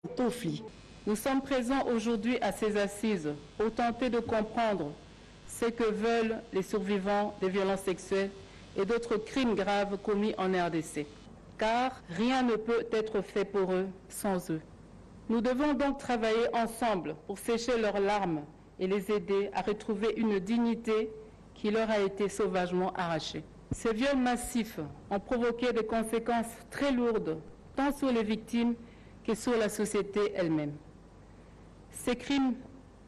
conflit. Nous sommes présents aujourd'hui à ces assises pour tenter de comprendre ce que veulent les survivants des violences sexuelles et d'autres crimes graves commis en RDC. Car rien ne peut être fait pour eux sans eux. Nous devons donc travailler ensemble pour sécher leurs larmes et les aider à retrouver une dignité qui leur a été sauvagement arrachée. Ces viols massifs ont provoqué des conséquences très lourdes, tant sur les victimes que sur la société elle-même. Ces crimes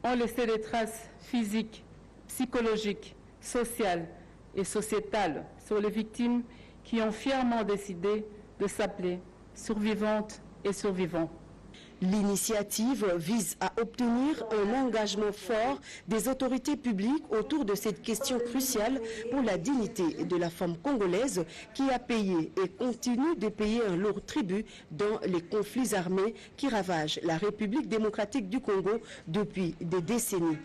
ont laissé des traces physiques, psychologiques, sociales et sociétales sur les victimes qui ont fièrement décidé de s'appeler survivantes et survivants. L'initiative vise à obtenir un engagement fort des autorités publiques autour de cette question cruciale pour la dignité de la femme congolaise qui a payé et continue de payer un lourd tribut dans les conflits armés qui ravagent la République démocratique du Congo depuis des décennies.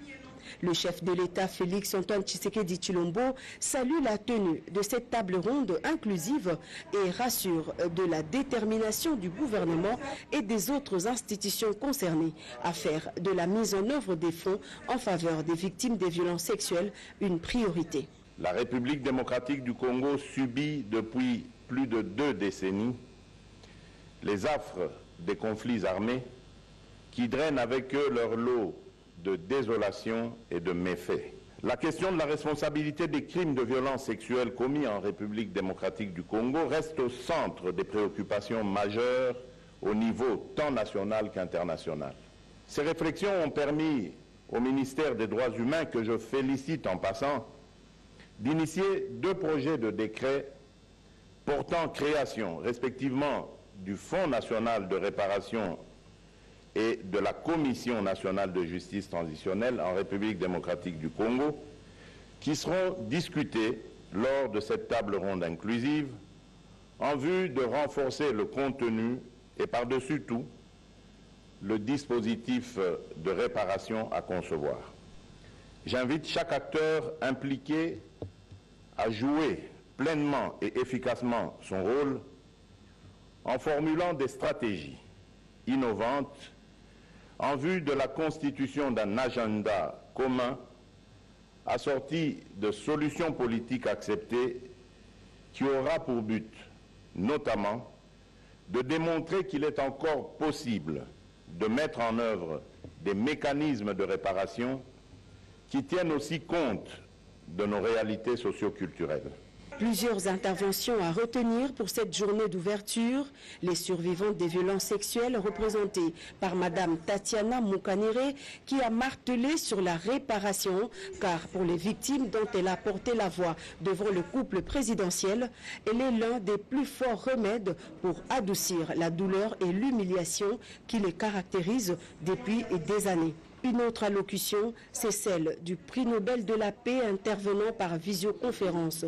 Le chef de l'État, Félix Antoine Tshisekedi Tshilombo, salue la tenue de cette table ronde inclusive et rassure de la détermination du gouvernement et des autres institutions concernées à faire de la mise en œuvre des fonds en faveur des victimes des violences sexuelles une priorité. La République démocratique du Congo subit depuis plus de 2 décennies les affres des conflits armés qui drainent avec eux leur lot de désolation et de méfaits. La question de la responsabilité des crimes de violence sexuelle commis en République démocratique du Congo reste au centre des préoccupations majeures au niveau tant national qu'international. Ces réflexions ont permis au ministère des Droits humains, que je félicite en passant, d'initier 2 projets de décret portant création, respectivement, du Fonds national de réparation et de la Commission nationale de justice transitionnelle en République démocratique du Congo, qui seront discutés lors de cette table ronde inclusive en vue de renforcer le contenu et par-dessus tout le dispositif de réparation à concevoir. J'invite chaque acteur impliqué à jouer pleinement et efficacement son rôle en formulant des stratégies innovantes en vue de la constitution d'un agenda commun assorti de solutions politiques acceptées qui aura pour but, notamment, de démontrer qu'il est encore possible de mettre en œuvre des mécanismes de réparation qui tiennent aussi compte de nos réalités socio-culturelles. Plusieurs interventions à retenir pour cette journée d'ouverture. Les survivantes des violences sexuelles représentées par Madame Tatiana Moukanire qui a martelé sur la réparation car pour les victimes dont elle a porté la voix devant le couple présidentiel, elle est l'un des plus forts remèdes pour adoucir la douleur et l'humiliation qui les caractérisent depuis des années. Une autre allocution, c'est celle du prix Nobel de la paix intervenant par visioconférence.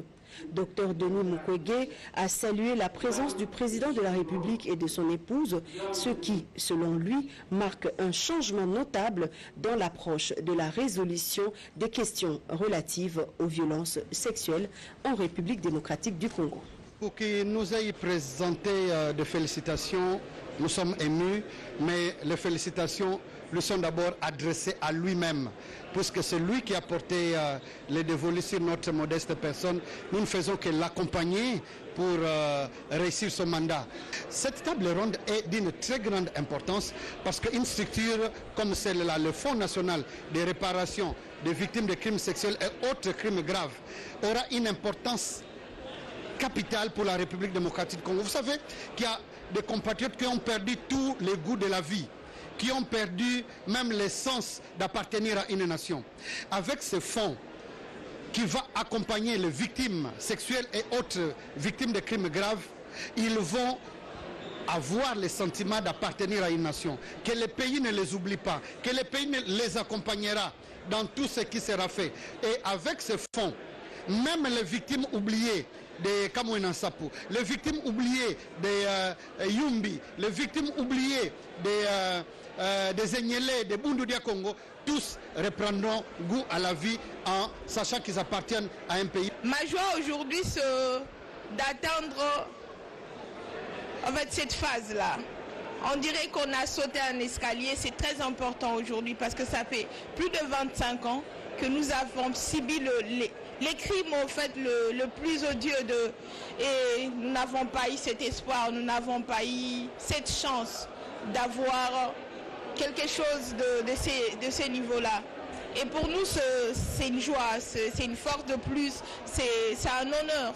Dr Denis Mukwege a salué la présence du président de la République et de son épouse, ce qui, selon lui, marque un changement notable dans l'approche de la résolution des questions relatives aux violences sexuelles en République démocratique du Congo. Pour qu'il nous ait présenté des félicitations, nous sommes émus, mais les félicitations lui sont d'abord adressées à lui-même, puisque c'est lui qui a porté les dévolus sur notre modeste personne. Nous ne faisons que l'accompagner pour réussir son mandat. Cette table ronde est d'une très grande importance parce qu'une structure comme celle-là, le Fonds national de réparation des victimes de crimes sexuels et autres crimes graves, aura une importance capitale pour la République démocratique du Congo. Vous savez qu'il y a des compatriotes qui ont perdu tous les goûts de la vie, qui ont perdu même l'essence d'appartenir à une nation. Avec ce fonds qui va accompagner les victimes sexuelles et autres victimes de crimes graves, ils vont avoir le sentiment d'appartenir à une nation, que le pays ne les oublie pas, que le pays les accompagnera dans tout ce qui sera fait. Et avec ce fonds, même les victimes oubliées de Kamwena Nsapu, les victimes oubliées de Yumbi, les victimes oubliées des Enyele, de Bundudia Congo, tous reprendront goût à la vie en sachant qu'ils appartiennent à un pays. Ma joie aujourd'hui, c'est d'attendre en fait, cette phase-là. On dirait qu'on a sauté un escalier. C'est très important aujourd'hui parce que ça fait plus de 25 ans que nous avons subi les crimes en fait le plus odieux et nous n'avons pas eu cet espoir, nous n'avons pas eu cette chance d'avoir quelque chose de ces niveaux-là. Et pour nous, c'est une joie, c'est une force de plus, c'est un honneur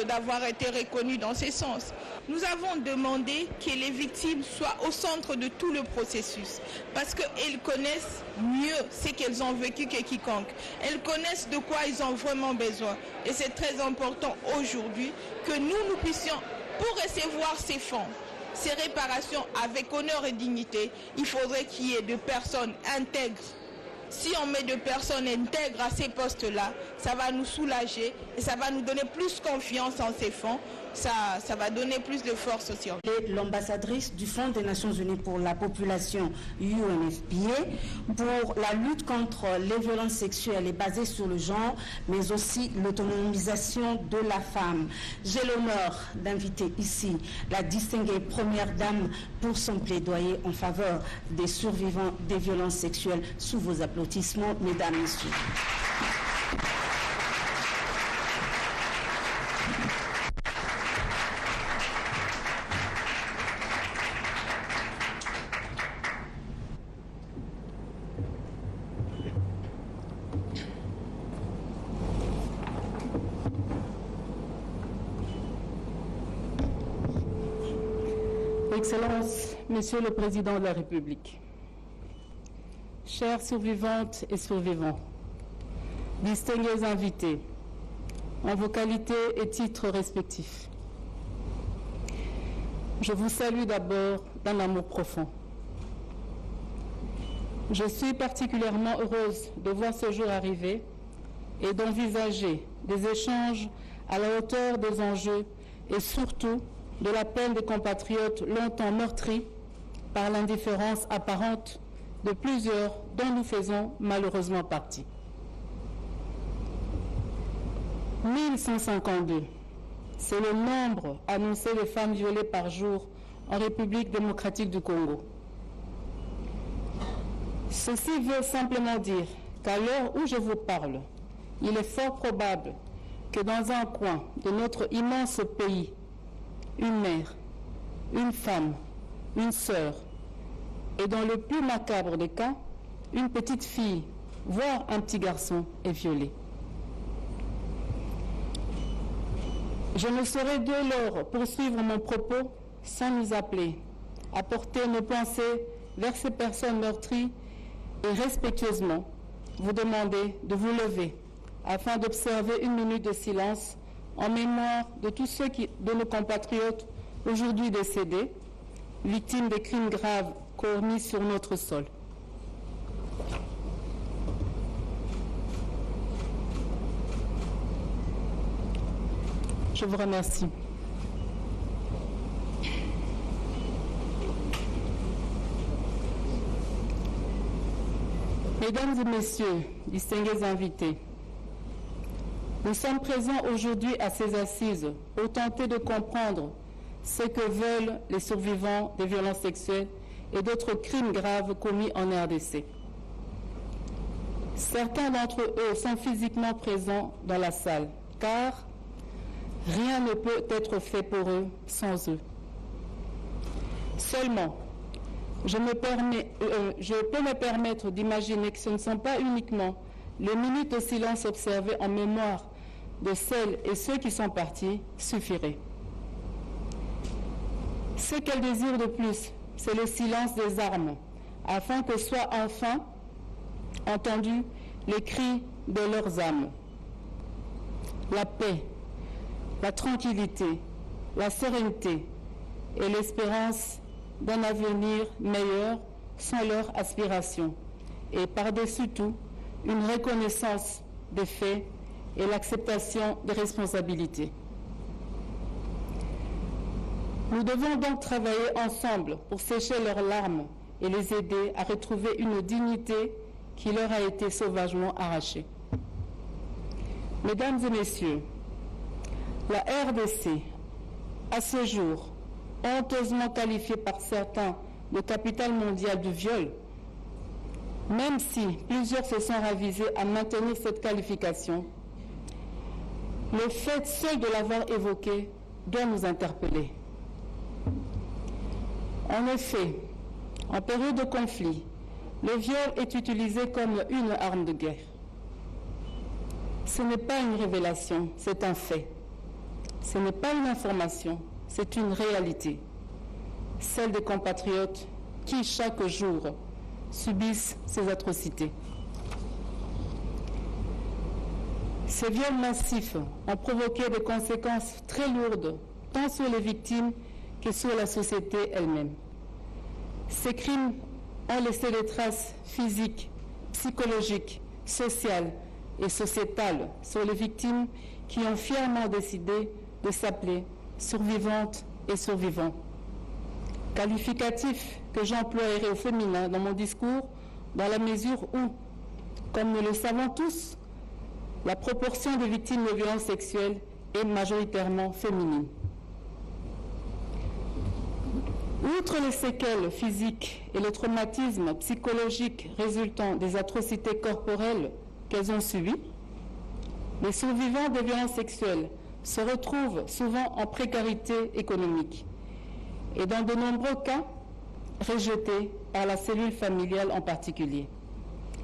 d'avoir été reconnus dans ce sens. Nous avons demandé que les victimes soient au centre de tout le processus parce qu'elles connaissent mieux ce qu'elles ont vécu que quiconque. Elles connaissent de quoi ils ont vraiment besoin. Et c'est très important aujourd'hui que nous puissions, pour recevoir ces fonds, ces réparations avec honneur et dignité, il faudrait qu'il y ait des personnes intègres. Si on met des personnes intègres à ces postes-là, ça va nous soulager et ça va nous donner plus confiance en ces fonds. Ça va donner plus de force aussi. L'ambassadrice du Fonds des Nations Unies pour la population UNFPA pour la lutte contre les violences sexuelles est basée sur le genre, mais aussi l'autonomisation de la femme. J'ai l'honneur d'inviter ici la distinguée première dame pour son plaidoyer en faveur des survivants des violences sexuelles. Sous vos applaudissements, mesdames, messieurs. Excellences, Monsieur le Président de la République, chères survivantes et survivants, distingués invités, en vos qualités et titres respectifs, je vous salue d'abord d'un amour profond. Je suis particulièrement heureuse de voir ce jour arriver et d'envisager des échanges à la hauteur des enjeux et surtout de la peine des compatriotes longtemps meurtris par l'indifférence apparente de plusieurs dont nous faisons malheureusement partie. 1152, c'est le nombre annoncé de femmes violées par jour en République démocratique du Congo. Ceci veut simplement dire qu'à l'heure où je vous parle, il est fort probable que dans un coin de notre immense pays, une mère, une femme, une sœur, et dans le plus macabre des cas, une petite fille, voire un petit garçon est violé. Je ne saurais dès lors poursuivre mon propos sans nous appeler à porter nos pensées vers ces personnes meurtries et respectueusement vous demander de vous lever afin d'observer une minute de silence en mémoire de tous ceux de nos compatriotes aujourd'hui décédés, victimes des crimes graves commis sur notre sol. Je vous remercie. Mesdames et messieurs, distingués invités, nous sommes présents aujourd'hui à ces assises pour tenter de comprendre ce que veulent les survivants des violences sexuelles et d'autres crimes graves commis en RDC. Certains d'entre eux sont physiquement présents dans la salle, car rien ne peut être fait pour eux sans eux. Seulement, je peux me permettre d'imaginer que ce ne sont pas uniquement les minutes de silence observées en mémoire de celles et ceux qui sont partis suffiraient. Ce qu'elles désirent de plus, c'est le silence des armes, afin que soient enfin entendus les cris de leurs âmes. La paix, la tranquillité, la sérénité et l'espérance d'un avenir meilleur sont leurs aspirations. Et par-dessus tout, une reconnaissance des faits et l'acceptation des responsabilités. Nous devons donc travailler ensemble pour sécher leurs larmes et les aider à retrouver une dignité qui leur a été sauvagement arrachée. Mesdames et messieurs, la RDC, à ce jour, honteusement qualifiée par certains de capitale mondiale du viol, même si plusieurs se sont ravisés à maintenir cette qualification, le fait seul de l'avoir évoqué doit nous interpeller. En effet, en période de conflit, le viol est utilisé comme une arme de guerre. Ce n'est pas une révélation, c'est un fait. Ce n'est pas une information, c'est une réalité. Celle des compatriotes qui, chaque jour, subissent ces atrocités. Ces viols massifs ont provoqué des conséquences très lourdes, tant sur les victimes que sur la société elle-même. Ces crimes ont laissé des traces physiques, psychologiques, sociales et sociétales sur les victimes qui ont fièrement décidé de s'appeler survivantes et survivants. Qualificatif que j'emploierai au féminin dans mon discours, dans la mesure où, comme nous le savons tous, la proportion des victimes de violences sexuelles est majoritairement féminine. Outre les séquelles physiques et le traumatisme psychologique résultant des atrocités corporelles qu'elles ont subies, les survivants des violences sexuelles se retrouvent souvent en précarité économique et dans de nombreux cas rejetés par la cellule familiale en particulier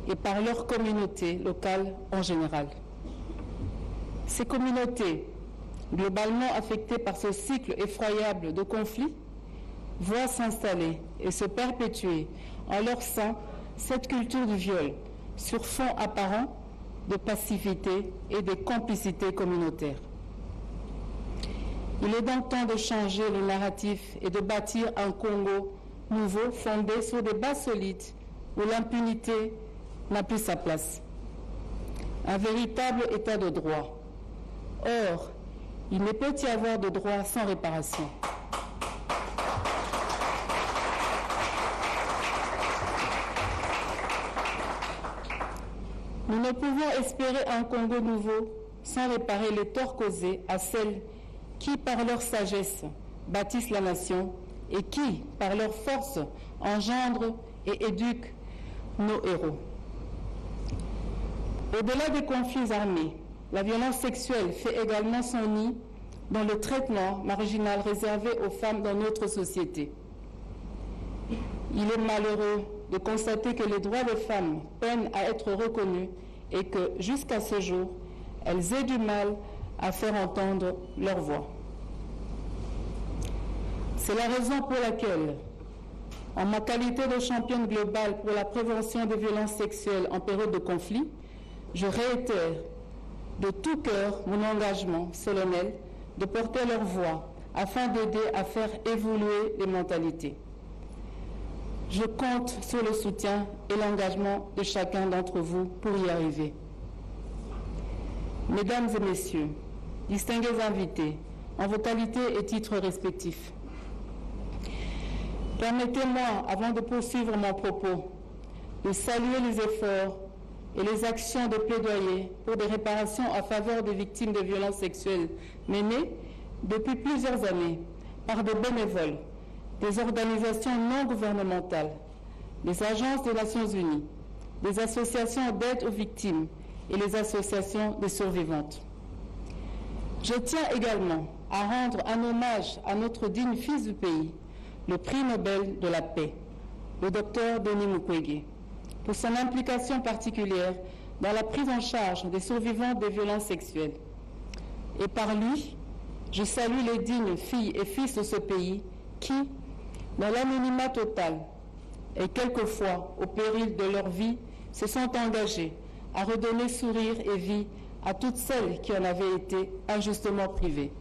et par leur communauté locale en général. Ces communautés, globalement affectées par ce cycle effroyable de conflits, voient s'installer et se perpétuer en leur sein cette culture du viol sur fond apparent de passivité et de complicité communautaire. Il est donc temps de changer le narratif et de bâtir un Congo nouveau fondé sur des bases solides où l'impunité n'a plus sa place. Un véritable état de droit. Or, il ne peut y avoir de droit sans réparation. Nous ne pouvons espérer un Congo nouveau sans réparer les torts causés à celles qui, par leur sagesse, bâtissent la nation et qui, par leur force, engendrent et éduquent nos héros. Au-delà des conflits armés, la violence sexuelle fait également son nid dans le traitement marginal réservé aux femmes dans notre société. Il est malheureux de constater que les droits des femmes peinent à être reconnus et que, jusqu'à ce jour, elles aient du mal à faire entendre leur voix. C'est la raison pour laquelle, en ma qualité de championne globale pour la prévention des violences sexuelles en période de conflit, je réitère de tout cœur mon engagement solennel de porter leur voix afin d'aider à faire évoluer les mentalités. Je compte sur le soutien et l'engagement de chacun d'entre vous pour y arriver. Mesdames et messieurs, distingués invités, en vos qualités et titres respectifs, permettez-moi, avant de poursuivre mon propos, de saluer les efforts et les actions de plaidoyer pour des réparations en faveur des victimes de violences sexuelles menées depuis plusieurs années par des bénévoles, des organisations non gouvernementales, les agences des Nations Unies, des associations d'aide aux victimes et les associations des survivantes. Je tiens également à rendre un hommage à notre digne fils du pays, le prix Nobel de la paix, le docteur Denis Mukwege, pour son implication particulière dans la prise en charge des survivants des violences sexuelles. Et par lui, je salue les dignes filles et fils de ce pays qui, dans l'anonymat total et quelquefois au péril de leur vie, se sont engagés à redonner sourire et vie à toutes celles qui en avaient été injustement privées.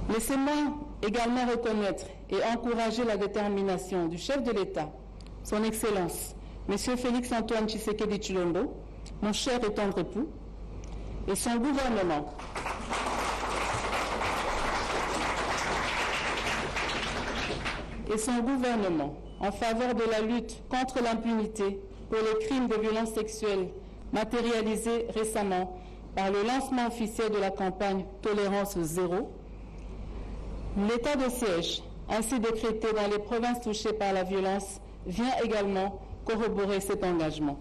Laissez-moi également reconnaître et encourager la détermination du chef de l'État, son Excellence, M. Félix-Antoine Tshisekedi Tshilombo, mon cher et tendre époux, et son gouvernement. En faveur de la lutte contre l'impunité pour les crimes de violence sexuelle matérialisés récemment par le lancement officiel de la campagne Tolérance Zéro, L'état de siège, ainsi décrété dans les provinces touchées par la violence, vient également corroborer cet engagement.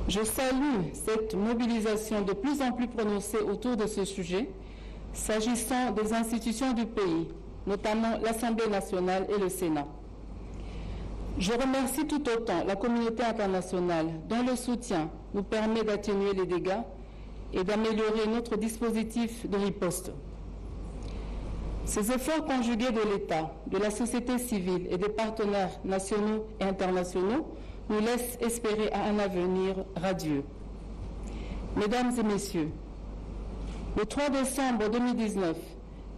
Je salue cette mobilisation de plus en plus prononcée autour de ce sujet, s'agissant des institutions du pays, notamment l'Assemblée nationale et le Sénat. Je remercie tout autant la communauté internationale dont le soutien nous permet d'atténuer les dégâts et d'améliorer notre dispositif de riposte. Ces efforts conjugués de l'État, de la société civile et des partenaires nationaux et internationaux nous laissent espérer à un avenir radieux. Mesdames et messieurs, le 3 décembre 2019,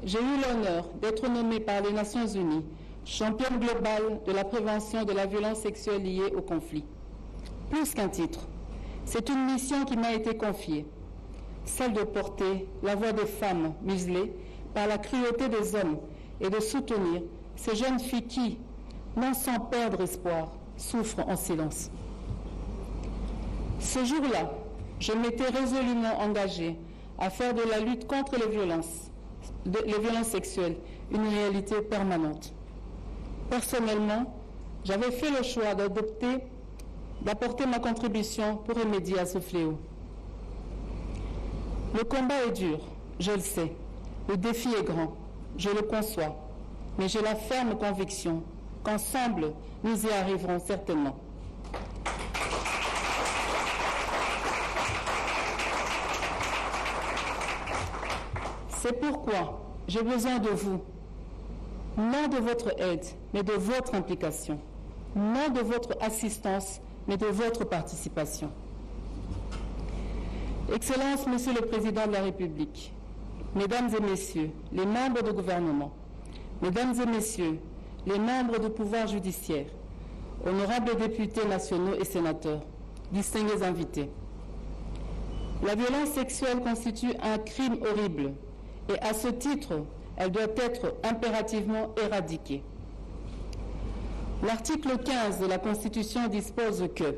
j'ai eu l'honneur d'être nommée par les Nations Unies championne globale de la prévention de la violence sexuelle liée au conflit. Plus qu'un titre, c'est une mission qui m'a été confiée, celle de porter la voix des femmes muselées par la cruauté des hommes et de soutenir ces jeunes filles qui, non sans perdre espoir, souffrent en silence. Ce jour-là, je m'étais résolument engagée à faire de la lutte contre les violences sexuelles une réalité permanente. Personnellement, j'avais fait le choix d'apporter ma contribution pour remédier à ce fléau. Le combat est dur, je le sais. Le défi est grand, je le conçois. Mais j'ai la ferme conviction qu'ensemble, nous y arriverons certainement. C'est pourquoi j'ai besoin de vous. Non de votre aide, mais de votre implication. Non de votre assistance, mais de votre participation. Excellences, Monsieur le Président de la République, Mesdames et Messieurs, les membres du gouvernement, Mesdames et Messieurs, les membres du pouvoir judiciaire, honorables députés nationaux et sénateurs, distingués invités. La violence sexuelle constitue un crime horrible et à ce titre, elle doit être impérativement éradiquée. L'article 15 de la Constitution dispose que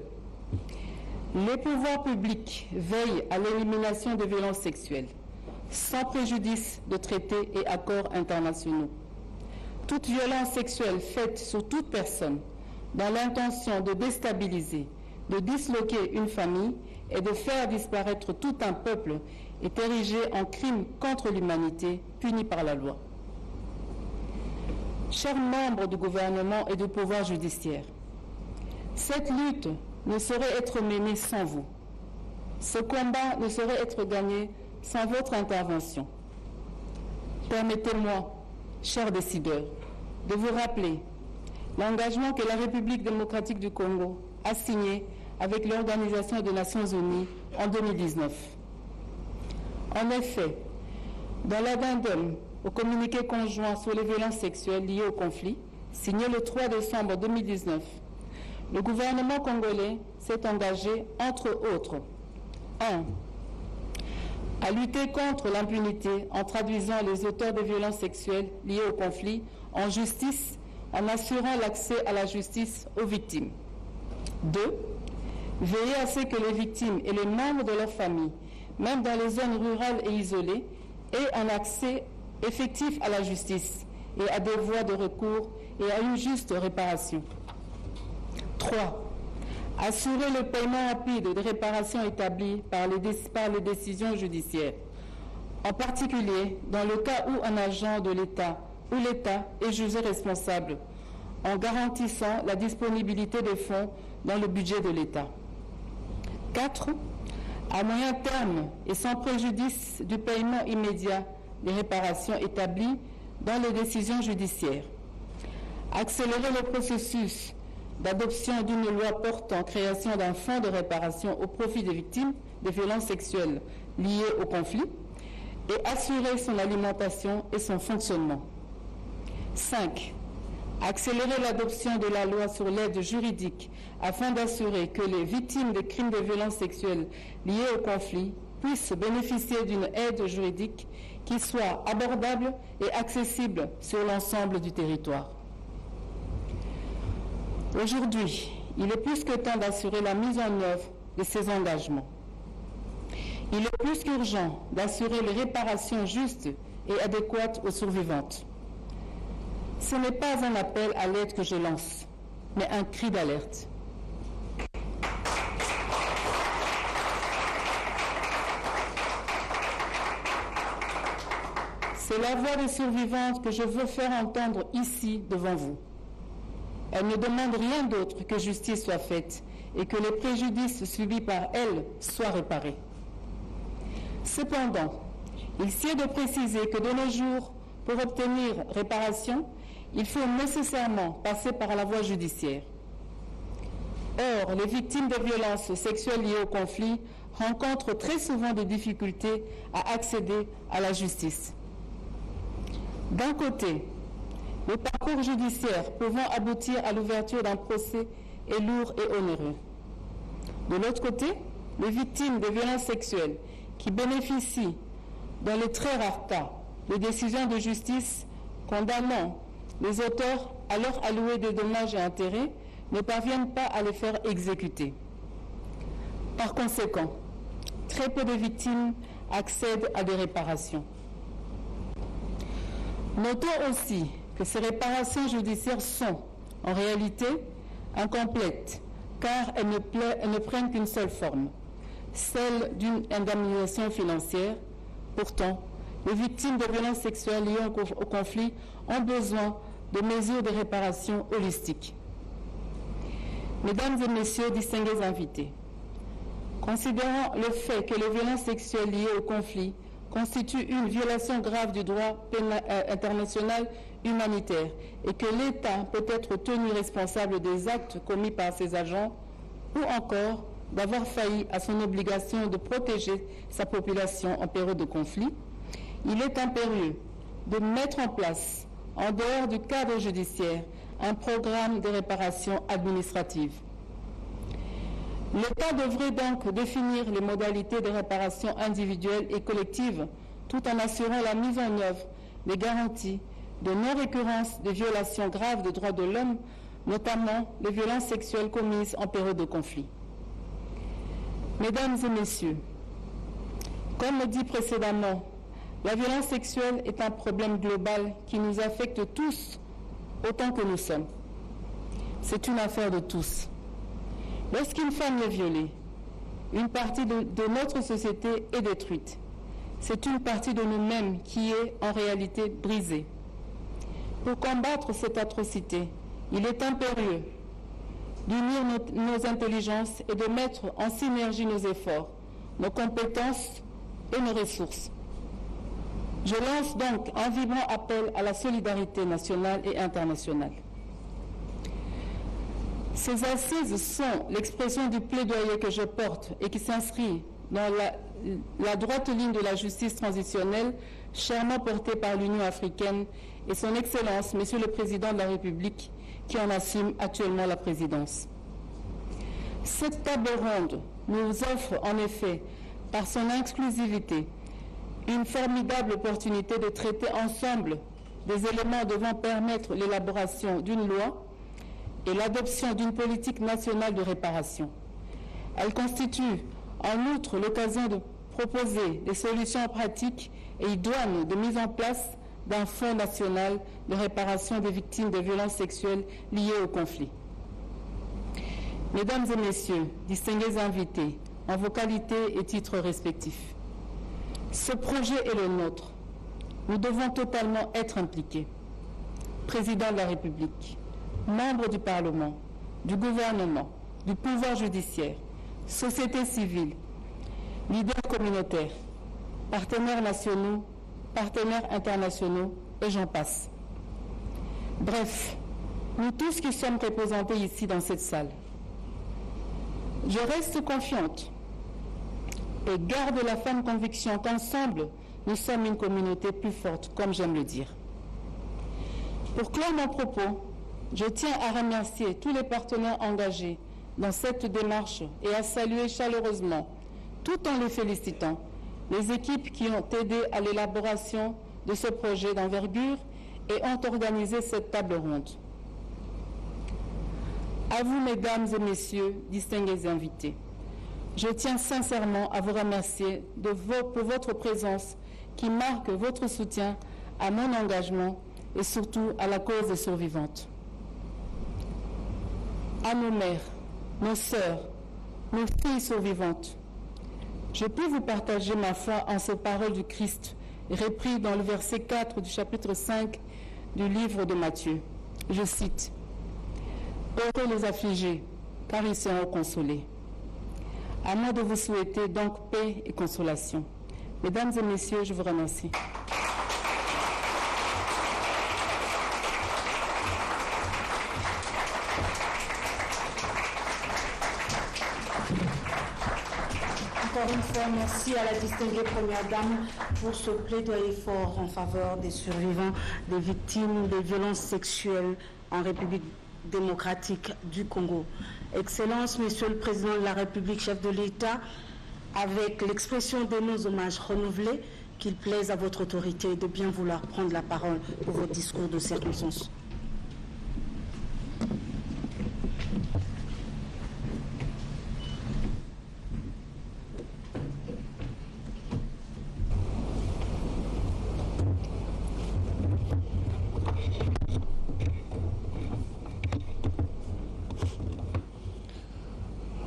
les pouvoirs publics veillent à l'élimination des violences sexuelles, sans préjudice de traités et accords internationaux. Toute violence sexuelle faite sur toute personne dans l'intention de déstabiliser, de disloquer une famille et de faire disparaître tout un peuple est érigée en crime contre l'humanité, puni par la loi. Chers membres du gouvernement et du pouvoir judiciaire, cette lutte ne saurait être menée sans vous. Ce combat ne saurait être gagné sans votre intervention. Permettez-moi, chers décideurs, de vous rappeler l'engagement que la République démocratique du Congo a signé avec l'Organisation des Nations Unies en 2019. En effet, dans l'addendum au communiqué conjoint sur les violences sexuelles liées au conflit, signé le 3 décembre 2019, le gouvernement congolais s'est engagé, entre autres, 1. À lutter contre l'impunité en traduisant les auteurs de violences sexuelles liées au conflit en justice, en assurant l'accès à la justice aux victimes. 2. Veiller à ce que les victimes et les membres de leur famille, même dans les zones rurales et isolées, aient un accès effectif à la justice et à des voies de recours et à une juste réparation. 3. Assurer le paiement rapide des réparations établies par les décisions judiciaires, en particulier dans le cas où un agent de l'État ou l'État est jugé responsable, en garantissant la disponibilité des fonds dans le budget de l'État. 4. À moyen terme et sans préjudice du paiement immédiat des réparations établies dans les décisions judiciaires. Accélérer le processus d'adoption d'une loi portant création d'un fonds de réparation au profit des victimes de violences sexuelles liées au conflit et assurer son alimentation et son fonctionnement. 5. Accélérer l'adoption de la loi sur l'aide juridique afin d'assurer que les victimes de crimes de violences sexuelles liées au conflit puissent bénéficier d'une aide juridique qui soit abordable et accessible sur l'ensemble du territoire. Aujourd'hui, il est plus que temps d'assurer la mise en œuvre de ces engagements. Il est plus qu'urgent d'assurer les réparations justes et adéquate aux survivantes. Ce n'est pas un appel à l'aide que je lance, mais un cri d'alerte. C'est la voix des survivantes que je veux faire entendre ici devant vous. Elles ne demandent rien d'autre que justice soit faite et que les préjudices subis par elles soient réparés. Cependant, il sied de préciser que de nos jours, pour obtenir réparation, il faut nécessairement passer par la voie judiciaire. Or, les victimes de violences sexuelles liées au conflit rencontrent très souvent des difficultés à accéder à la justice. D'un côté, le parcours judiciaire pouvant aboutir à l'ouverture d'un procès est lourd et onéreux. De l'autre côté, les victimes de violences sexuelles qui bénéficient, dans les très rares cas, de décisions de justice condamnant les auteurs à leur allouer des dommages et intérêts ne parviennent pas à les faire exécuter. Par conséquent, très peu de victimes accèdent à des réparations. Notons aussi que ces réparations judiciaires sont, en réalité, incomplètes, car elles ne prennent qu'une seule forme, celle d'une indemnisation financière. Pourtant, les victimes de violences sexuelles liées au conflit ont besoin de mesures de réparation holistiques. Mesdames et messieurs, distingués invités, considérant le fait que les violences sexuelles liées au conflit constituent une violation grave du droit international humanitaire et que l'État peut être tenu responsable des actes commis par ses agents ou encore d'avoir failli à son obligation de protéger sa population en période de conflit, il est impérieux de mettre en place, en dehors du cadre judiciaire, un programme de réparation administrative. L'État devrait donc définir les modalités de réparation individuelle et collective tout en assurant la mise en œuvre des garanties de non-récurrence des violations graves des droits de l'homme, notamment les violences sexuelles commises en période de conflit. Mesdames et messieurs, comme le dit précédemment, la violence sexuelle est un problème global qui nous affecte tous autant que nous sommes. C'est une affaire de tous. Lorsqu'une femme est violée, une partie de notre société est détruite. C'est une partie de nous-mêmes qui est en réalité brisée. Pour combattre cette atrocité, il est impérieux d'unir nos intelligences et de mettre en synergie nos efforts, nos compétences et nos ressources. Je lance donc un vibrant appel à la solidarité nationale et internationale. Ces assises sont l'expression du plaidoyer que je porte et qui s'inscrit dans la droite ligne de la justice transitionnelle chèrement portée par l'Union africaine et son Excellence, Monsieur le Président de la République, qui en assume actuellement la présidence. Cette table ronde nous offre en effet, par son exclusivité, une formidable opportunité de traiter ensemble des éléments devant permettre l'élaboration d'une loi et l'adoption d'une politique nationale de réparation. Elle constitue en outre l'occasion de proposer des solutions pratiques et idoines de mise en place d'un fonds national de réparation des victimes de violences sexuelles liées au conflit. Mesdames et messieurs, distingués invités, en vos qualités et titres respectifs, ce projet est le nôtre. Nous devons totalement être impliqués. Président de la République, membres du Parlement, du gouvernement, du pouvoir judiciaire, société civile, leaders communautaires, partenaires nationaux, partenaires internationaux, et j'en passe. Bref, nous tous qui sommes représentés ici dans cette salle, je reste confiante et garde la ferme conviction qu'ensemble, nous sommes une communauté plus forte, comme j'aime le dire. Pour clore mon propos, je tiens à remercier tous les partenaires engagés dans cette démarche et à saluer chaleureusement, tout en les félicitant, les équipes qui ont aidé à l'élaboration de ce projet d'envergure et ont organisé cette table ronde. À vous, mesdames et messieurs, distingués invités, je tiens sincèrement à vous remercier pour votre présence qui marque votre soutien à mon engagement et surtout à la cause des survivantes. À nos mères, nos sœurs, nos filles survivantes, je peux vous partager ma foi en ces paroles du Christ, reprises dans le verset 4 du chapitre 5 du livre de Matthieu. Je cite, « Heureux les affligés, car ils seront consolés. » À moi de vous souhaiter donc paix et consolation. Mesdames et messieurs, je vous remercie. Encore une fois, merci à la distinguée Première Dame pour ce plaidoyer fort en faveur des survivants, des victimes des violences sexuelles en République démocratique du Congo. Excellence, Monsieur le Président de la République, chef de l'État, avec l'expression de nos hommages renouvelés, qu'il plaise à votre autorité de bien vouloir prendre la parole pour votre discours de circonstance.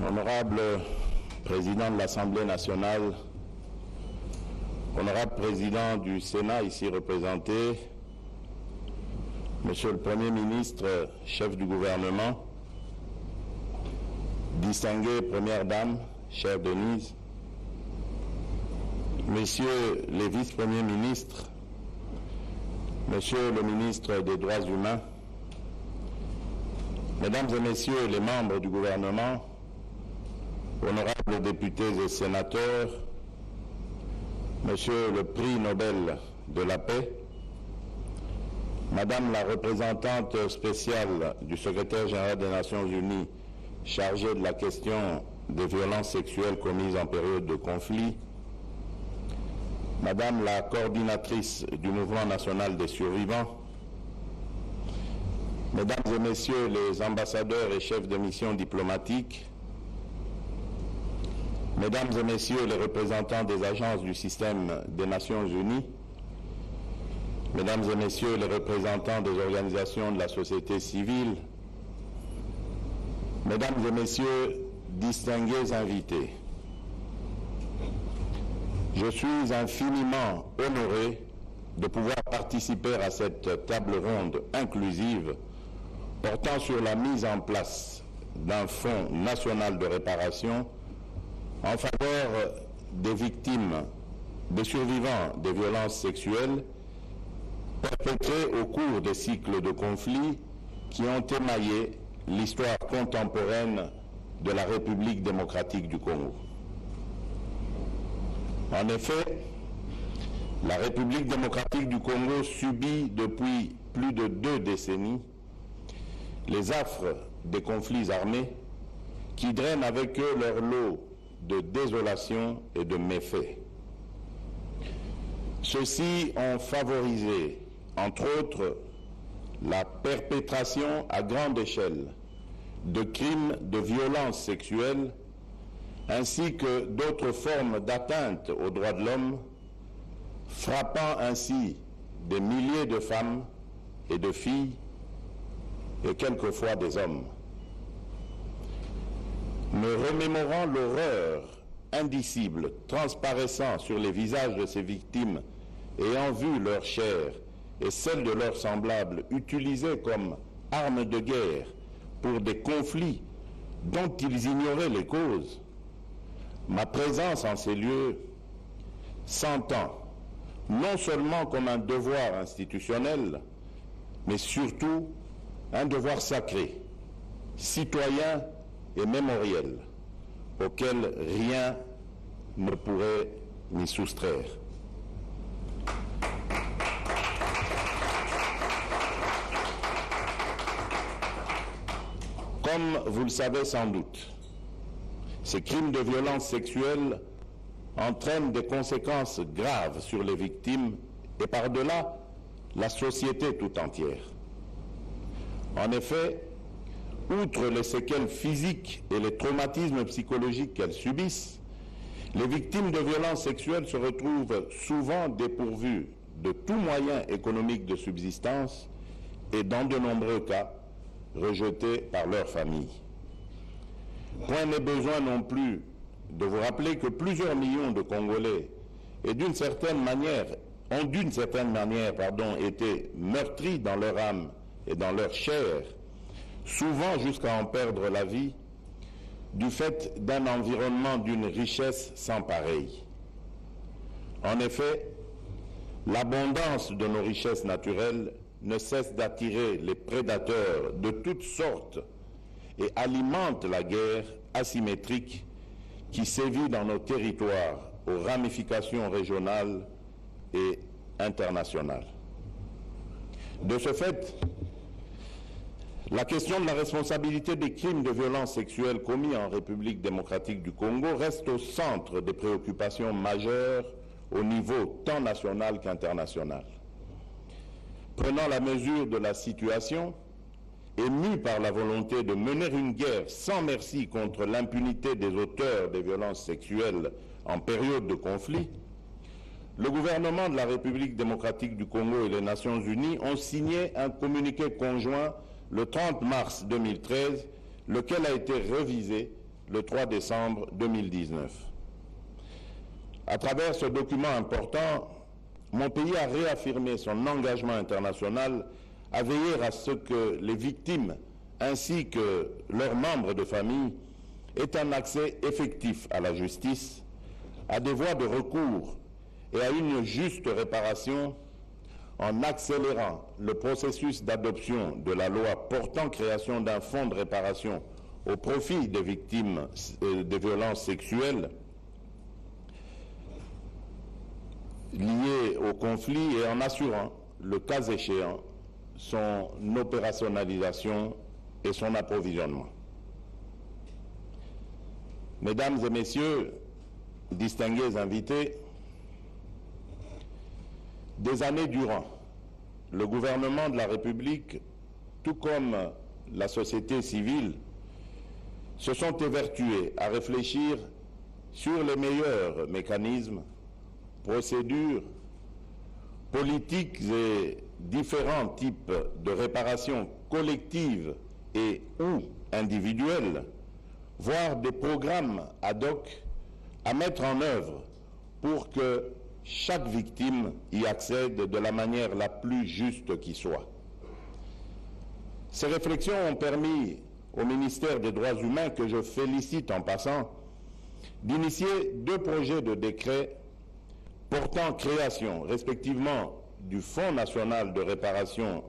Honorable Président de l'Assemblée nationale, Honorable Président du Sénat ici représenté, Monsieur le Premier ministre, chef du gouvernement, distinguée Première Dame, chère Denise, Messieurs les vice-premiers ministres, Monsieur le ministre des Droits humains, Mesdames et Messieurs les membres du gouvernement, honorables députés et sénateurs, Monsieur le prix Nobel de la paix, Madame la représentante spéciale du secrétaire général des Nations Unies chargée de la question des violences sexuelles commises en période de conflit, Madame la coordinatrice du Mouvement national des survivants, Mesdames et Messieurs les ambassadeurs et chefs de mission diplomatiques, Mesdames et Messieurs les représentants des agences du système des Nations Unies, Mesdames et Messieurs les représentants des organisations de la société civile, Mesdames et Messieurs, distingués invités, je suis infiniment honoré de pouvoir participer à cette table ronde inclusive portant sur la mise en place d'un fonds national de réparation en faveur des victimes, des survivants des violences sexuelles perpétrées au cours des cycles de conflits qui ont émaillé l'histoire contemporaine de la République démocratique du Congo. En effet, la République démocratique du Congo subit depuis plus de 2 décennies les affres des conflits armés qui drainent avec eux leur lot de désolation et de méfaits. Ceux-ci ont favorisé, entre autres, la perpétration à grande échelle de crimes de violence sexuelle ainsi que d'autres formes d'atteinte aux droits de l'homme, frappant ainsi des milliers de femmes et de filles et quelquefois des hommes. Me remémorant l'horreur indicible transparaissant sur les visages de ces victimes ayant vu leur chair et celle de leurs semblables utilisées comme armes de guerre pour des conflits dont ils ignoraient les causes, ma présence en ces lieux s'entend non seulement comme un devoir institutionnel, mais surtout un devoir sacré, citoyen et mémoriel, auquel rien ne pourrait m'y soustraire. Comme vous le savez sans doute, ces crimes de violence sexuelle entraînent des conséquences graves sur les victimes et par-delà la société tout entière. En effet, outre les séquelles physiques et les traumatismes psychologiques qu'elles subissent, Les victimes de violences sexuelles se retrouvent souvent dépourvues de tout moyen économique de subsistance et dans de nombreux cas rejetées par leur famille. Point n'est besoin non plus de vous rappeler que plusieurs millions de Congolais ont d'une certaine manière été meurtris dans leur âme et dans leur chair, souvent jusqu'à en perdre la vie, du fait d'un environnement d'une richesse sans pareil. En effet, l'abondance de nos richesses naturelles ne cesse d'attirer les prédateurs de toutes sortes et alimente la guerre asymétrique qui sévit dans nos territoires aux ramifications régionales et internationales. De ce fait, la question de la responsabilité des crimes de violence sexuelle commis en République démocratique du Congo reste au centre des préoccupations majeures au niveau tant national qu'international. Prenant la mesure de la situation, et mû par la volonté de mener une guerre sans merci contre l'impunité des auteurs des violences sexuelles en période de conflit, le gouvernement de la République démocratique du Congo et les Nations Unies ont signé un communiqué conjoint le 30 mars 2013, lequel a été révisé le 3 décembre 2019. À travers ce document important, mon pays a réaffirmé son engagement international à veiller à ce que les victimes ainsi que leurs membres de famille aient un accès effectif à la justice, à des voies de recours et à une juste réparation en accélérant le processus d'adoption de la loi portant création d'un fonds de réparation au profit des victimes des violences sexuelles liées au conflit et en assurant, le cas échéant, son opérationnalisation et son approvisionnement. Mesdames et messieurs, distingués invités, des années durant, le gouvernement de la République, tout comme la société civile, se sont évertués à réfléchir sur les meilleurs mécanismes, procédures, politiques et différents types de réparation collective et ou individuelle, voire des programmes ad hoc à mettre en œuvre pour que chaque victime y accède de la manière la plus juste qui soit. Ces réflexions ont permis au ministère des Droits humains, que je félicite en passant, d'initier 2 projets de décret portant création, respectivement, du Fonds national de réparation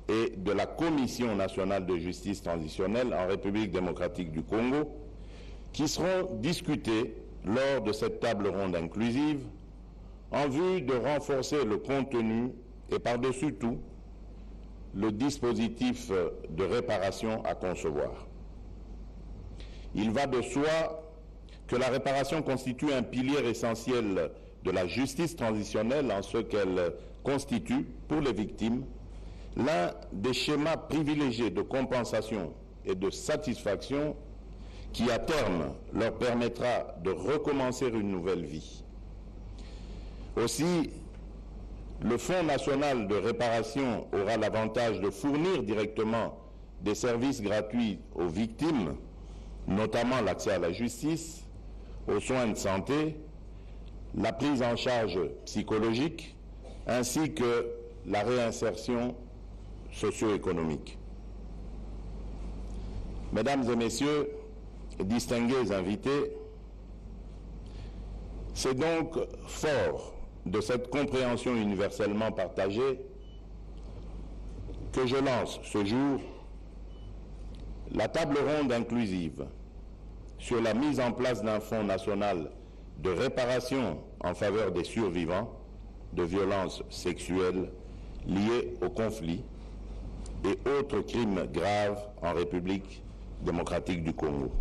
et de la Commission nationale de justice transitionnelle en République démocratique du Congo, qui seront discutés lors de cette table ronde inclusive en vue de renforcer le contenu et par-dessus tout, le dispositif de réparation à concevoir. Il va de soi que la réparation constitue un pilier essentiel de la justice transitionnelle en ce qu'elle constitue, pour les victimes, l'un des schémas privilégiés de compensation et de satisfaction qui, à terme, leur permettra de recommencer une nouvelle vie. Aussi, le Fonds national de réparation aura l'avantage de fournir directement des services gratuits aux victimes, notamment l'accès à la justice, aux soins de santé, la prise en charge psychologique, ainsi que la réinsertion socio-économique. Mesdames et messieurs, distingués invités, c'est donc fort de cette compréhension universellement partagée que je lance ce jour la table ronde inclusive sur la mise en place d'un fonds national de réparation en faveur des survivants de violences sexuelles liées au conflit et autres crimes graves en République démocratique du Congo.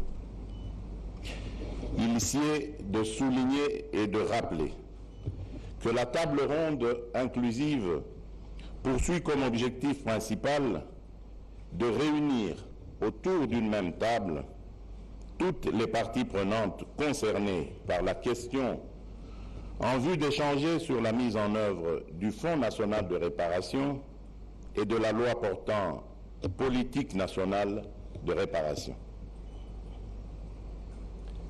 Il s'y est de souligner et de rappeler que la table ronde inclusive poursuit comme objectif principal de réunir autour d'une même table toutes les parties prenantes concernées par la question en vue d'échanger sur la mise en œuvre du Fonds national de réparation et de la loi portant politique nationale de réparation.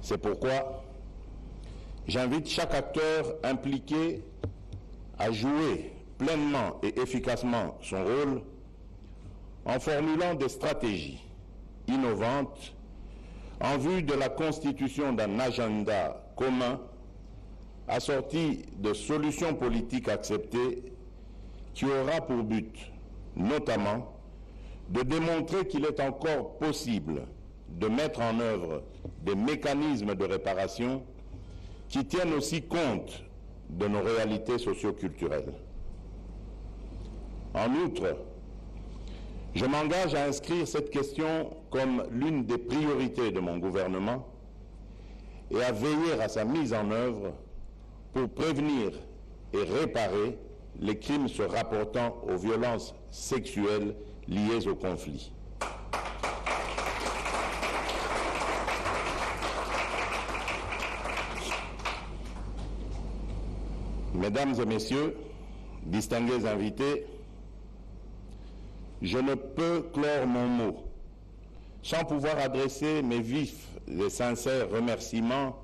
C'est pourquoi j'invite chaque acteur impliqué à jouer pleinement et efficacement son rôle en formulant des stratégies innovantes en vue de la constitution d'un agenda commun assorti de solutions politiques acceptées qui aura pour but, notamment, de démontrer qu'il est encore possible de mettre en œuvre des mécanismes de réparation qui tiennent aussi compte de nos réalités socio-culturelles. En outre, je m'engage à inscrire cette question comme l'une des priorités de mon gouvernement et à veiller à sa mise en œuvre pour prévenir et réparer les crimes se rapportant aux violences sexuelles liées au conflit. Mesdames et messieurs, distingués invités, je ne peux clore mon mot sans pouvoir adresser mes vifs et sincères remerciements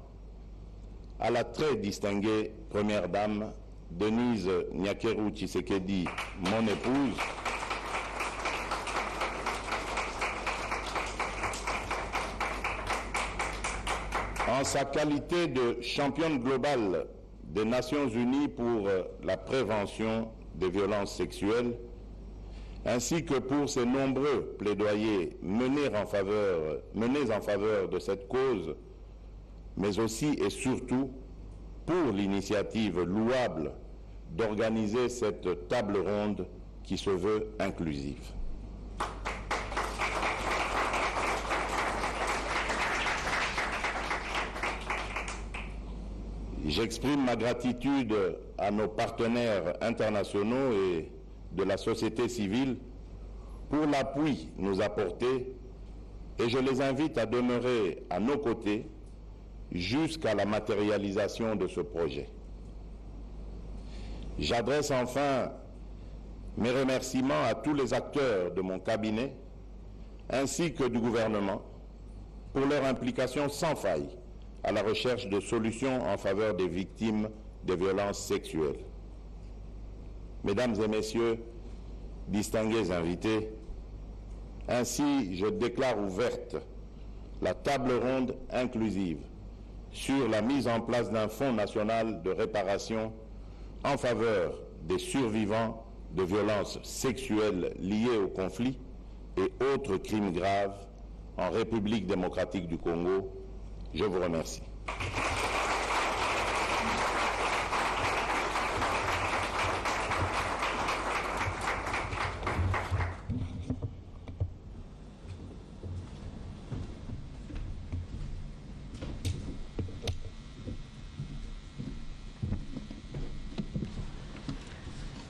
à la très distinguée Première Dame, Denise Nyakeru Tshisekedi, mon épouse, en sa qualité de championne globale des Nations Unies pour la prévention des violences sexuelles, ainsi que pour ses nombreux plaidoyers menés en faveur de cette cause, mais aussi et surtout pour l'initiative louable d'organiser cette table ronde qui se veut inclusive. J'exprime ma gratitude à nos partenaires internationaux et de la société civile pour l'appui nous apporté et je les invite à demeurer à nos côtés jusqu'à la matérialisation de ce projet. J'adresse enfin mes remerciements à tous les acteurs de mon cabinet ainsi que du gouvernement pour leur implication sans faille à la recherche de solutions en faveur des victimes des violences sexuelles. Mesdames et messieurs, distingués invités, ainsi je déclare ouverte la table ronde inclusive sur la mise en place d'un fonds national de réparation en faveur des survivants de violences sexuelles liées au conflit et autres crimes graves en République démocratique du Congo. Je vous remercie.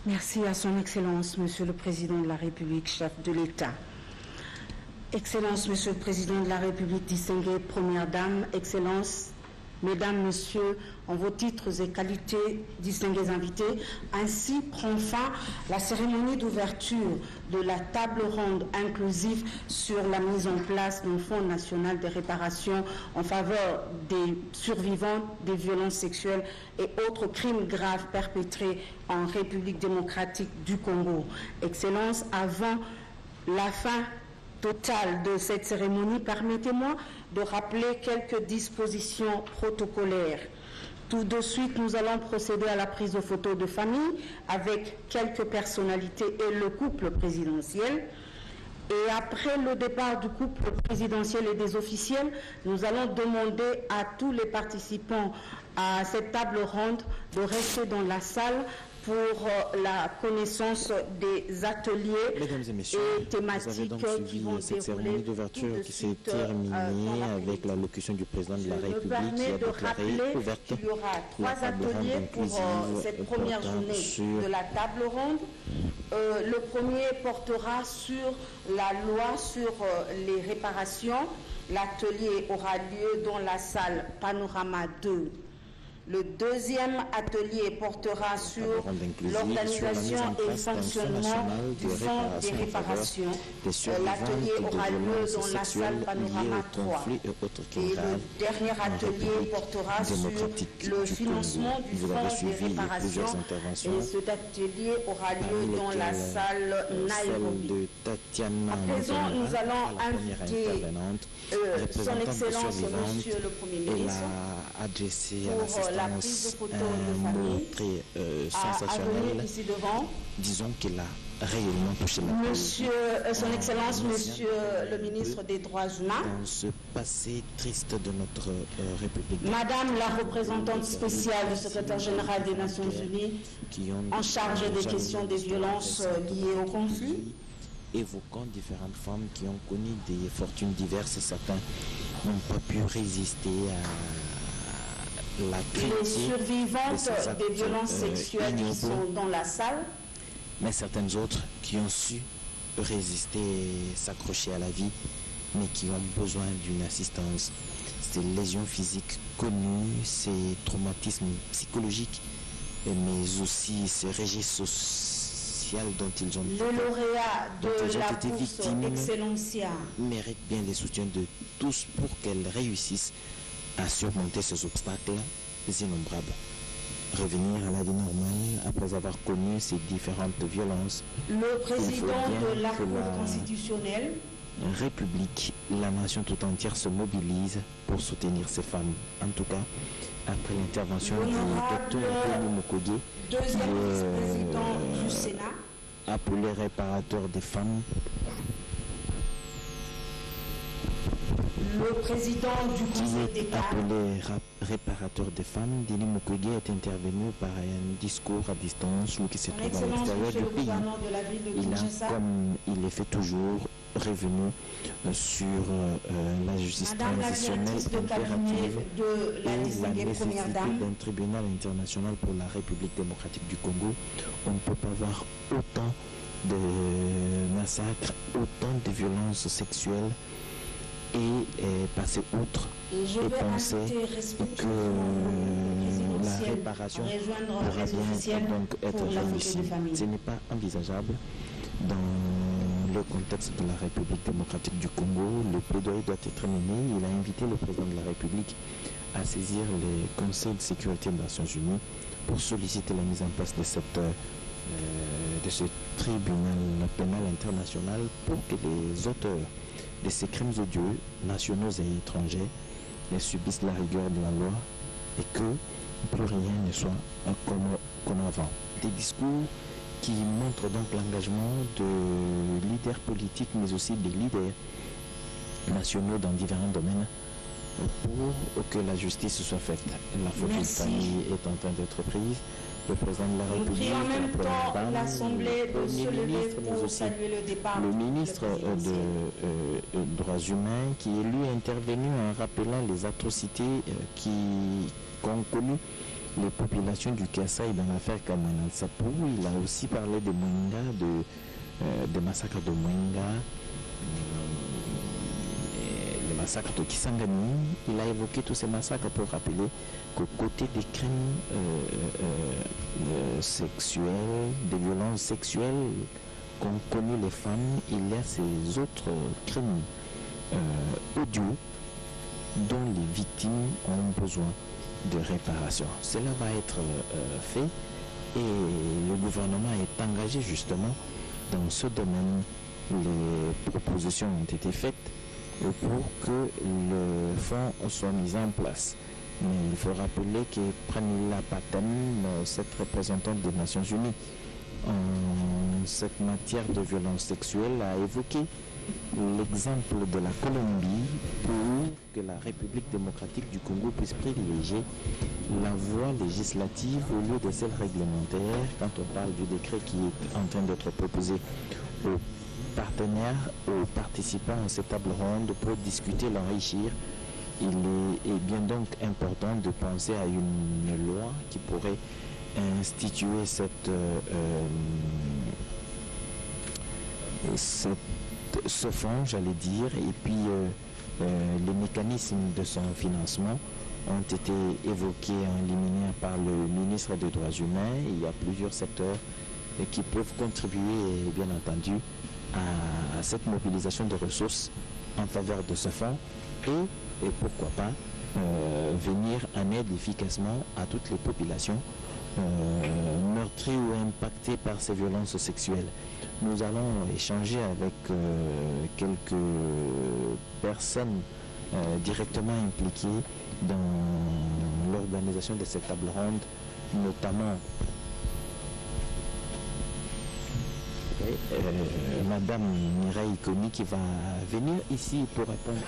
Merci à son Excellence, Monsieur le Président de la République, chef de l'État. Excellence, Monsieur le Président de la République, distinguée Première Dame, Excellence, Mesdames, Messieurs, en vos titres et qualités, distingués invités, ainsi prend fin la cérémonie d'ouverture de la table ronde inclusive sur la mise en place d'un Fonds national de réparation en faveur des survivants des violences sexuelles et autres crimes graves perpétrés en République démocratique du Congo. Excellence, avant la fin totale de cette cérémonie, permettez-moi de rappeler quelques dispositions protocolaires. Tout de suite, nous allons procéder à la prise de photos de famille avec quelques personnalités et le couple présidentiel. Et après le départ du couple présidentiel et des officiels, nous allons demander à tous les participants à cette table ronde de rester dans la salle pour la connaissance des ateliers et thématiques qui vont cette cérémonie d'ouverture qui s'est terminée avec l'allocution du président de la République qui a déclaré ouverte il y aura 3 ateliers pour cette première journée de la table ronde. Le premier portera sur la loi sur les réparations L'atelier aura lieu dans la salle Panorama 2. Le deuxième atelier portera sur l'organisation et le fonctionnement du fonds des réparations. L'atelier aura lieu dans la salle Panorama 3. Et le dernier atelier portera sur le financement du fonds des réparations. Et cet atelier aura lieu dans la salle Nairobi. À présent, nous allons inviter son Excellence, Monsieur le Premier ministre, pour la prise de photo de famille sensationnelle, ici devant. Disons qu'il a réellement touché la Monsieur, son Excellence, Monsieur le ministre des Droits Humains, dans ce passé triste de notre République. Madame la représentante spéciale du secrétaire général des Nations Unies en charge des questions des violences liées au conflit, évoquant différentes femmes qui ont connu des fortunes diverses. Certains n'ont pas pu résister à la critique. Les survivantes des violences sexuelles qui sont dans la salle. Mais certaines autres qui ont su résister et s'accrocher à la vie, mais qui ont besoin d'une assistance. Ces lésions physiques connues, ces traumatismes psychologiques, mais aussi ces régies sociales dont ils ont le lauréat de la été victimes Excellencia méritent bien les soutiens de tous pour qu'elles réussissent à surmonter ces obstacles innombrables. Revenir à la vie normale après avoir connu ces différentes violences. Le président de la Cour constitutionnelle, République, la nation tout entière se mobilise pour soutenir ces femmes. En tout cas, après l'intervention du docteur Denis Mukwege, deuxième vice-président du Sénat, appelé réparateur des femmes. Le président du Conseil d'État, appelé réparateur des femmes, Denis Mukwege est intervenu par un discours à distance qui se trouve à l'extérieur du pays. Il a, comme il le fait toujours, revenu sur la justice transitionnelle impérative et la nécessité d'un tribunal international pour la République démocratique du Congo. On ne peut pas voir autant de massacres, autant de violences sexuelles et passer outre et penser que la réparation pourra bien donc être réussie. Ce n'est pas envisageable dans le contexte de la République démocratique du Congo. Le plaidoyer doit être mené. Il a invité le président de la République à saisir le Conseil de sécurité des Nations Unies pour solliciter la mise en place de ce tribunal pénal international pour que les auteurs de ces crimes odieux, nationaux et étrangers, ne subissent la rigueur de la loi et que plus rien ne soit comme avant. Des discours qui montrent donc l'engagement de leaders politiques, mais aussi des leaders nationaux dans différents domaines pour que la justice soit faite. La faute de famille est en train d'être prise. Le président de la République, en même temps l'Assemblée de se lever pour saluer le départ. Le ministre des Droits humains qui est lui intervenu en rappelant les atrocités qu'ont connues les populations du Kasaï dans l'affaire Kamana Sapou. Il a aussi parlé de Mwenga, des massacres de Mwenga, le massacre de Kisangani. Il a évoqué tous ces massacres pour rappeler qu'au côté des crimes sexuels, des violences sexuelles qu'ont connu les femmes, il y a ces autres crimes odieux dont les victimes ont besoin de réparation. Cela va être fait et le gouvernement est engagé justement dans ce domaine. Les propositions ont été faites pour que le fonds soit mis en place. Mais il faut rappeler que Pranila Patem, cette représentante des Nations Unies en cette matière de violence sexuelle, a évoqué l'exemple de la Colombie pour que la République démocratique du Congo puisse privilégier la voie législative au lieu de celle réglementaire quand on parle du décret qui est en train d'être proposé aux partenaires, aux participants à cette table ronde pour discuter, l'enrichir. Il est bien donc important de penser à une loi qui pourrait instituer ce fonds, j'allais dire, et puis Les mécanismes de son financement ont été évoqués en liminaire par le ministre des Droits humains. Il y a plusieurs secteurs qui peuvent contribuer, bien entendu, à cette mobilisation de ressources en faveur de ce fonds et pourquoi pas venir en aide efficacement à toutes les populations meurtries ou impactées par ces violences sexuelles. Nous allons échanger avec quelques personnes directement impliquées dans l'organisation de cette table ronde, notamment Madame Mireille Koni qui va venir ici pour répondre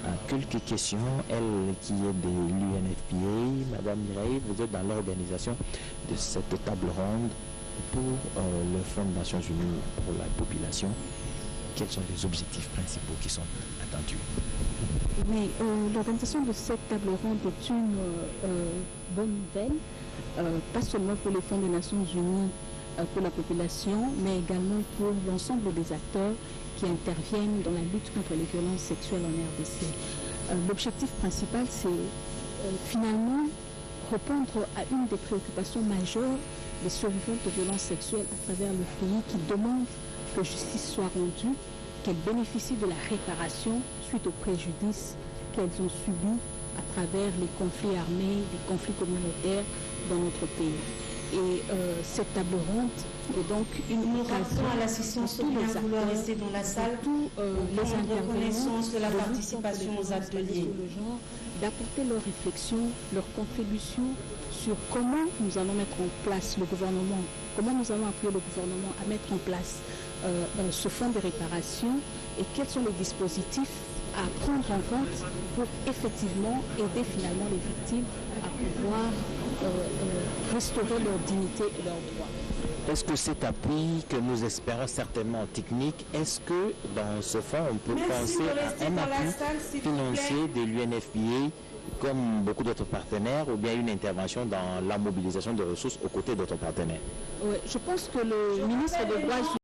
à quelques questions, elle qui est de l'UNFPA. Madame Mireille, vous êtes dans l'organisation de cette table ronde pour le Fonds des Nations Unies pour la population. Quels sont les objectifs principaux qui sont attendus? Oui, l'organisation de cette table ronde est une bonne nouvelle, pas seulement pour les Fonds des Nations Unies pour la population, mais également pour l'ensemble des acteurs qui interviennent dans la lutte contre les violences sexuelles en RDC. L'objectif principal, c'est finalement répondre à une des préoccupations majeures des survivantes de violences sexuelles à travers le pays qui demandent que justice soit rendue, qu'elles bénéficient de la réparation suite aux préjudices qu'elles ont subis à travers les conflits armés, les conflits communautaires dans notre pays. Et cette table ronde est donc une occasion à l'assistance de bien vouloir rester dans la salle, tous les intervenants de la participation aux ateliers, d'apporter leurs réflexions, leurs contributions sur comment nous allons mettre en place le gouvernement, comment nous allons appuyer le gouvernement à mettre en place ce fonds de réparation et quels sont les dispositifs à prendre en compte pour effectivement aider finalement les victimes à pouvoir restaurer leur dignité et leurs droits. Est-ce que cet appui que nous espérons certainement technique, est-ce que dans ce fonds on peut penser à un appui financier de l'UNFPA comme beaucoup d'autres partenaires ou bien une intervention dans la mobilisation de ressources aux côtés d'autres partenaires? Je pense que le ministre des Droits